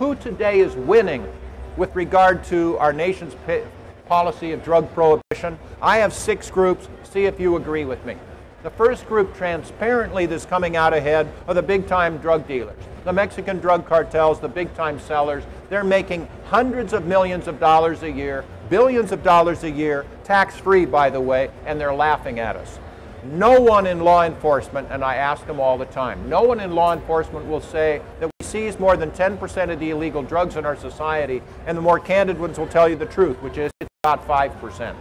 Who today is winning with regard to our nation's policy of drug prohibition? I have 6 groups. See if you agree with me. The first group transparently that's coming out ahead are the big-time drug dealers. The Mexican drug cartels, the big-time sellers, they're making hundreds of millions of dollars a year, billions of dollars a year, tax-free, by the way, and they're laughing at us. No one in law enforcement, and I ask them all the time, no one in law enforcement will say that we seize more than 10% of the illegal drugs in our society, and the more candid ones will tell you the truth, which is it's about 5%.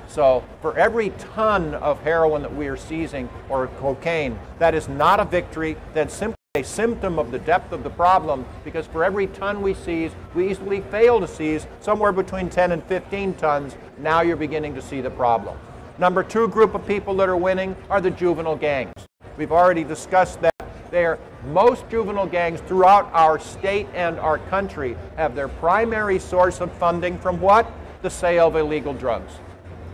So for every ton of heroin that we are seizing, or cocaine, that is not a victory, that's simply a symptom of the depth of the problem, because for every ton we seize, we easily fail to seize somewhere between 10 and 15 tons. Now you're beginning to see the problem. Number 2 group of people that are winning are the juvenile gangs. We've already discussed that. Most juvenile gangs throughout our state and our country have their primary source of funding from what? The sale of illegal drugs.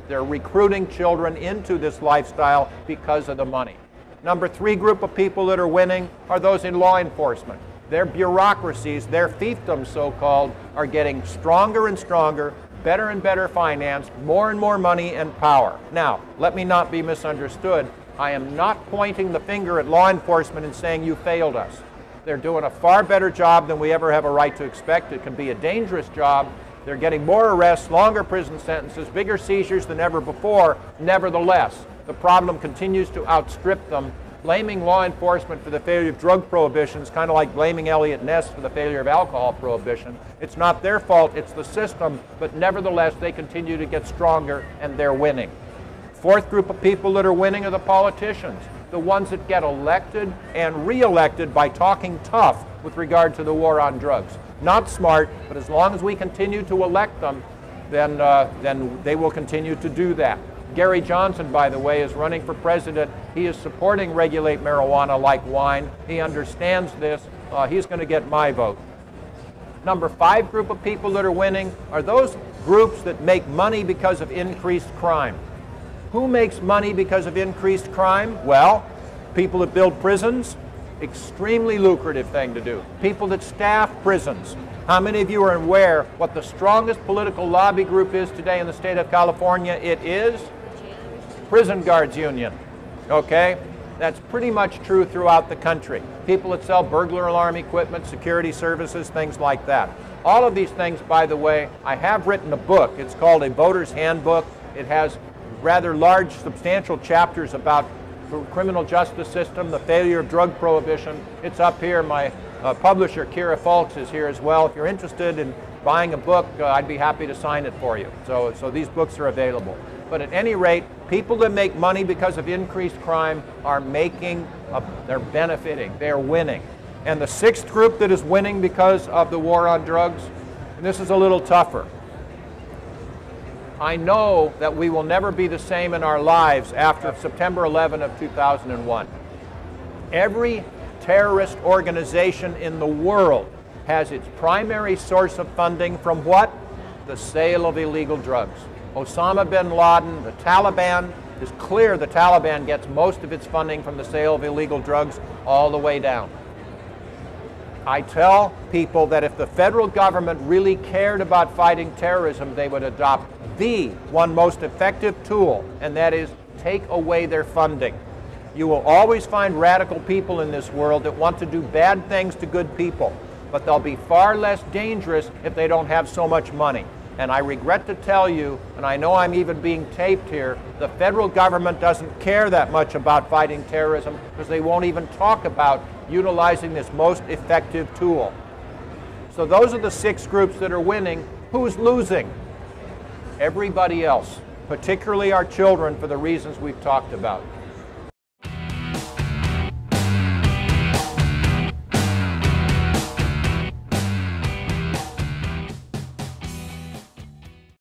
They're recruiting children into this lifestyle because of the money. Number 3 group of people that are winning are those in law enforcement. Their bureaucracies, their fiefdoms so-called, are getting stronger and stronger, better and better financed, more and more money and power. Now, let me not be misunderstood. I am not pointing the finger at law enforcement and saying you failed us. They're doing a far better job than we ever have a right to expect. It can be a dangerous job. They're getting more arrests, longer prison sentences, bigger seizures than ever before. Nevertheless, the problem continues to outstrip them. Blaming law enforcement for the failure of drug prohibition is kind of like blaming Elliot Ness for the failure of alcohol prohibition. It's not their fault, it's the system, but nevertheless they continue to get stronger and they're winning. 4th group of people that are winning are the politicians, the ones that get elected and re-elected by talking tough with regard to the war on drugs. Not smart, but as long as we continue to elect them, then they will continue to do that. Gary Johnson, by the way, is running for president. He is supporting regulate marijuana like wine. He understands this. He's going to get my vote. Number 5 group of people that are winning are those groups that make money because of increased crime. Who makes money because of increased crime? Well, people that build prisons, extremely lucrative thing to do. People that staff prisons. How many of you are aware what the strongest political lobby group is today in the state of California? It is Prison Guards Union. Okay? That's pretty much true throughout the country. People that sell burglar alarm equipment, security services, things like that. All of these things, by the way, I have written a book. It's called A Voter's Handbook. It has rather large, substantial chapters about the criminal justice system, the failure of drug prohibition. It's up here. My publisher, Kira Fulks, is here as well. If you're interested in buying a book, I'd be happy to sign it for you. So these books are available. But at any rate, people that make money because of increased crime are they're benefiting, they're winning. And the 6th group that is winning because of the war on drugs, and this is a little tougher. I know that we will never be the same in our lives after September 11 of 2001. Every terrorist organization in the world has its primary source of funding from what? The sale of illegal drugs. Osama bin Laden, the Taliban, it's clear the Taliban gets most of its funding from the sale of illegal drugs all the way down. I tell people that if the federal government really cared about fighting terrorism, they would adopt the one most effective tool, and that is take away their funding. You will always find radical people in this world that want to do bad things to good people, but they'll be far less dangerous if they don't have so much money. And I regret to tell you, and I know I'm even being taped here, the federal government doesn't care that much about fighting terrorism because they won't even talk about utilizing this most effective tool. So those are the 6 groups that are winning. Who's losing? Everybody else, particularly our children, for the reasons we've talked about.